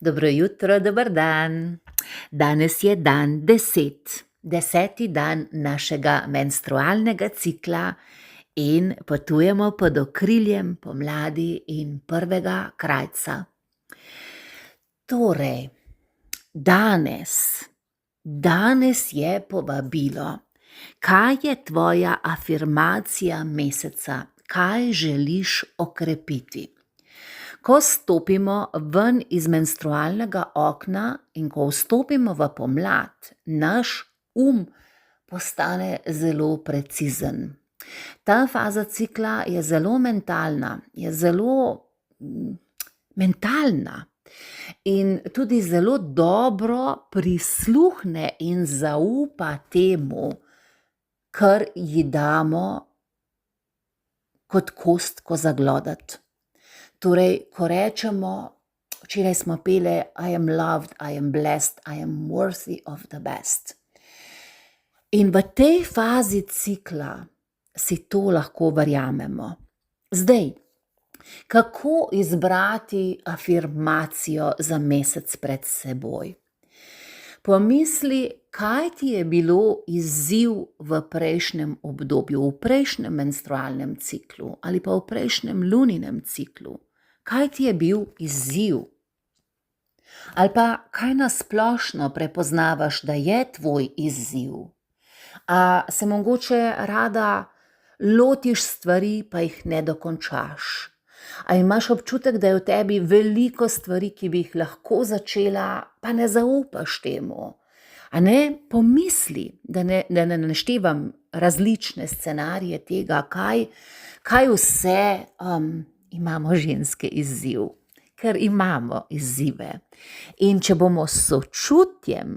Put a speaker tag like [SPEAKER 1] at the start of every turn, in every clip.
[SPEAKER 1] Dobro jutro, dober dan. Danes je dan 10, 10. dan našega menstrualnega cikla in potujemo pod okriljem pomladi in prvega krajca. Torej, danes je povabilo. Kaj je tvoja afirmacija meseca? Kaj želiš okrepiti? Ko stopimo ven iz menstrualnega okna in ko vstopimo v pomlad, naš postane zelo precizen. Ta faza cikla je zelo mentalna, je zelo mentalna in tudi zelo dobro prisluhne in zaupa temu, kar ji damo kot kostko zaglodati. Torej, ko rečemo, včeraj smo pele I am loved, I am blessed, I am worthy of the best. In v tej fazi cikla si to lahko verjamemo. Zdaj, kako izbrati afirmacijo za mesec pred seboj? Pomisli, kaj ti je bilo izziv v prejšnjem obdobju, v prejšnjem menstrualnem ciklu ali pa v prejšnjem luninem ciklu. Kaj ti je bil izziv? Ali pa kaj nasplošno prepoznavaš, da je tvoj izziv? A se mogoče rada lotiš stvari, pa jih ne dokončaš? A imaš občutek, da je v tebi veliko stvari, ki bi jih lahko začela, pa ne zaupaš temu? A ne pomisli, da ne naštevam različne scenarije tega, kaj vse imamo ženske izziv, ker imamo izzive. In če bomo s sočutjem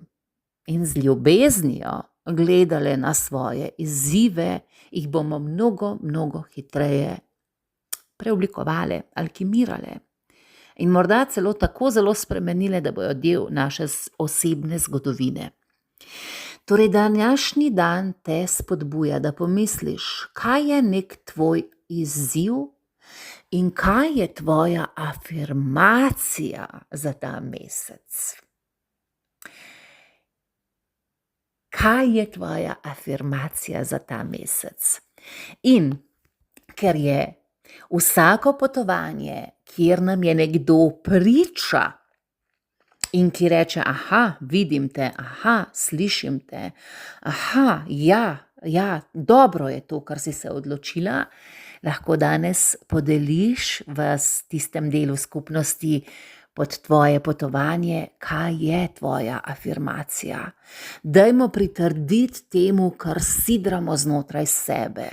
[SPEAKER 1] in z ljubeznijo gledale na svoje izzive, jih bomo mnogo hitreje preoblikovale, alkimirale in morda celo tako zelo spremenile, da bojo del naše osebne zgodovine. Torej, današnji dan te spodbuja, da pomisliš, kaj je nek tvoj izziv in kaj je tvoja afirmacija za ta mesec. Kaj je tvoja afirmacija za ta mesec? In ker je vsako potovanje, kjer nam je nekdo priča in ki reče, aha, vidim te, aha, slišim te, aha, ja, dobro je to, kar si se odločila, lahko danes podeliš v tistem delu skupnosti pod tvoje potovanje, kaj je tvoja afirmacija. Dajmo pritrditi temu, kar sidramo znotraj sebe,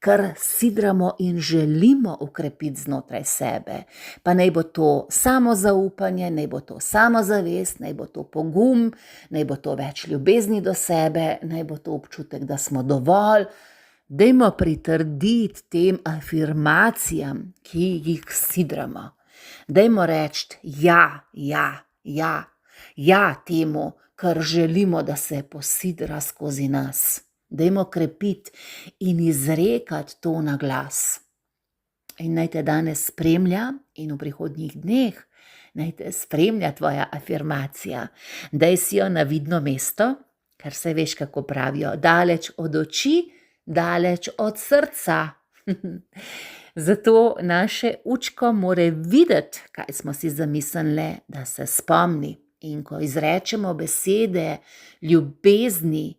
[SPEAKER 1] kar sidramo in želimo ukrepiti znotraj sebe. Pa naj bo to samozaupanje, naj bo to samozavest, naj bo to pogum, naj bo to več ljubezni do sebe, naj bo to občutek, da smo dovolj. Dajmo pritrditi tem afirmacijam, ki jih sidramo. Dajmo reči ja temu, kar želimo, da se posidra skozi nas. Dajmo krepiti in izrekati to na glas. In naj te danes spremlja in v prihodnjih dneh naj te spremlja tvoja afirmacija. Daj si jo na vidno mesto, ker se veš, kako pravijo, daleč od oči, daleč od srca. Zato naše učko more videti, kaj smo si zamislili, da se spomni. In ko izrečemo besede ljubezni,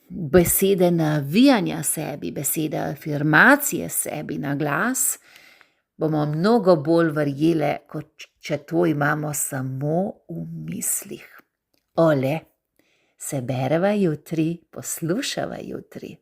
[SPEAKER 1] besede navijanja sebi, besede afirmacije sebi na glas, bomo mnogo bolj verjele, kot če to imamo samo v mislih. Ole, se bereva jutri, poslušava jutri.